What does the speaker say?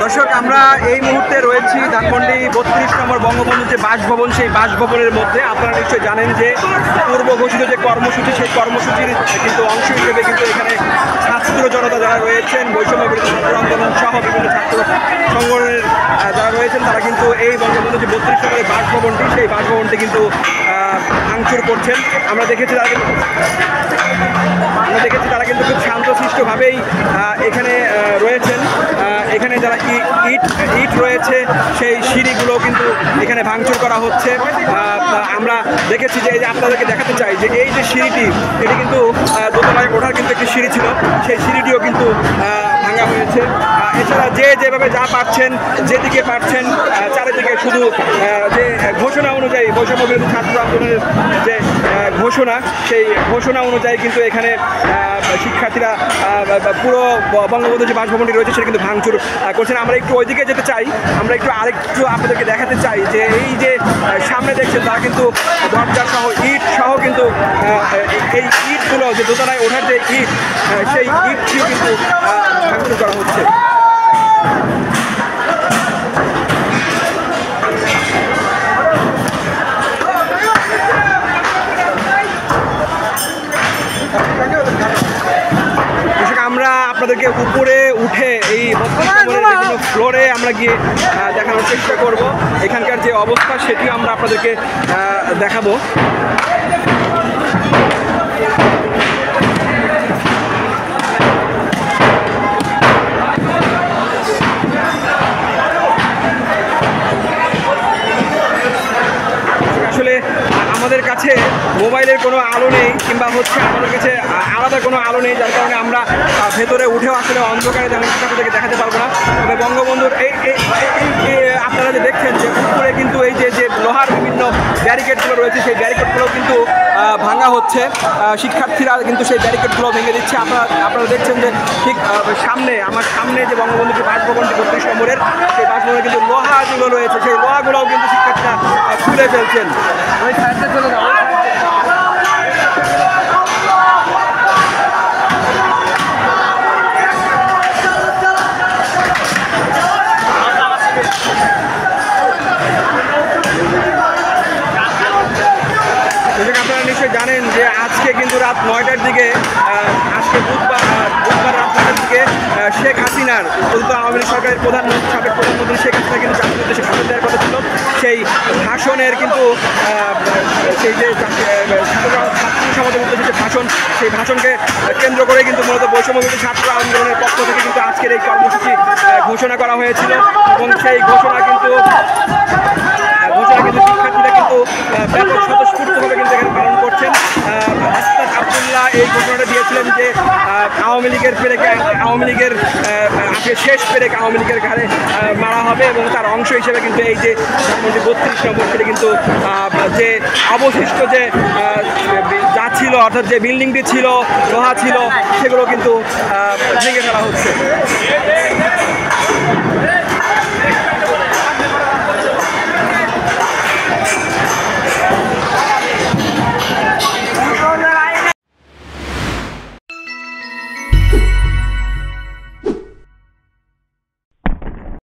দর্শক, আমরা এই মুহূর্তে রয়েছি ধানমন্ডি ৩২ নম্বর বঙ্গবন্ধু যে বাসভবন, সেই বাসভবনের মধ্যে। আপনারা নিশ্চয়ই জানেন যে পূর্ব ঘোষিত যে কর্মসূচি, সেই কর্মসূচির কিন্তু অংশ হিসেবে কিন্তু এখানে ছাত্র জনতা যারা রয়েছেন, বৈষম্য বিরোধী ছাত্র আন্দোলন সহ বিভিন্ন ছাত্র সংগঠনের যারা রয়েছেন, তারা কিন্তু এই বঙ্গবন্ধু যে ৩২ নম্বরের বাসভবনটি, সেই বাসভবনটি কিন্তু ভাঙচুর করছেন। আমরা দেখেছি তারা কিন্তু খুব শান্তশিষ্টভাবেই এখানে রয়েছেন। এখানে যারা ইট রয়েছে, সেই সিঁড়িগুলো কিন্তু এখানে ভাঙচুর করা হচ্ছে। আমরা দেখেছি যে এই যে আপনাদেরকে দেখাতে চাই যে এই যে সিঁড়িটি, এটি কিন্তু দোতলায় ওঠার কিন্তু একটি সিঁড়ি ছিল, সেই সিঁড়িটিও কিন্তু ভাঙা হয়েছে। এছাড়া যেভাবে যা পারছেন, যেদিকে পারছেন, চারিদিকে শুধু যে ঘোষণা অনুযায়ী বৈষম্য বিরোধী ছাত্র আন্দোলনের যে ঘোষণা, সেই ঘোষণা অনুযায়ী কিন্তু এখানে শিক্ষার্থীরা পুরো বঙ্গবন্ধু যে বাসভবনটি রয়েছে সেটা কিন্তু ভাঙচুর করছেন। আমরা একটু ওইদিকে যেতে চাই, আমরা আরেকটু আপনাদেরকে দেখাতে চাই যে এই যে সামনে দেখছেন, তারা কিন্তু দরজা সহ ইট সহ কিন্তু এই ইটগুলো যে দোতলায় ওঠার যে ইট, সেই ইটটিও কিন্তু ভাঙচুর করা হচ্ছে। আমরা আপনাদেরকে উপরে উঠে এই বিভিন্ন ফ্লোরে আমরা গিয়ে দেখানোর চেষ্টা করব। এখানকার যে অবস্থা সেটিও আমরা আপনাদেরকে দেখাবো। আসলে আমাদের কাছে মোবাইলের কোনো আলো নেই, কিংবা আমাদের কাছে আলাদা কোনো আলো নেই, যার কারণে আমরা ভেতরে উঠেও আসলে অন্ধকারে তেমন কিছু আপনাদেরকে দেখাতে পারবো না। তবে বঙ্গবন্ধুর এই আপনারা যে দেখছেন যে উপরে কিন্তু এই যে লোহার বিভিন্ন ব্যারিকেডগুলো রয়েছে, সেই ব্যারিকেডগুলো কিন্তু ভাঙা হচ্ছে। শিক্ষার্থীরা কিন্তু সেই ব্যারিকেডগুলো ভেঙে দিচ্ছে। আপনারা দেখছেন যে ঠিক আমার সামনে যে বঙ্গবন্ধুর যে বাসভবনটি ৩২ নম্বরের, সেই বাসভবনে কিন্তু লোহা যেগুলো রয়েছে, সেই লোহাগুলোও কিন্তু শিক্ষার্থীরা খুলে ফেলছেন। আপনারা নিশ্চয়ই জানেন যে আজকে কিন্তু রাত ৯টার দিকে, আজকে বুধবার রাত ৯টার দিকে শেখ হাসিনার আওয়ামী লীগ সরকারের সাবেক প্রধানমন্ত্রী শেখ হাসিনা কিন্তু জাতির উদ্দেশ্যে ভাষণ দেওয়ার কথা ছিল। সেই ভাষণের কিন্তু সেই যে ছাত্র সমাজের উদ্দেশ্যে যে ভাষণ, সেই ভাষণকে কেন্দ্র করে কিন্তু মূলত বৈষম্য বিরোধী ছাত্র আন্দোলনের পক্ষ থেকে কিন্তু আজকের এই কর্মসূচি ঘোষণা করা হয়েছিল। এবং সেই ঘোষণা কিন্তু শিক্ষার্থীরা কিন্তু ব্যাপক স্বতঃস্ফূর্তভাবে কিন্তু এখানে পালন করছেন। আস্তাদ আবদুল্লাহ এই ঘোষণাটা দিয়েছিলেন যে আওয়ামী লীগের শেষ পেরেক আওয়ামী লীগের ঘাড়ে মারা হবে, এবং তার অংশ হিসেবে কিন্তু এই যে ধানমন্ডি ৩২ নম্বর সেটা কিন্তু যে অবশিষ্ট যে যা ছিল, অর্থাৎ যে বিল্ডিংটি ছিল, লোহা ছিল, সেগুলো কিন্তু ভেঙে ফেলা হচ্ছে।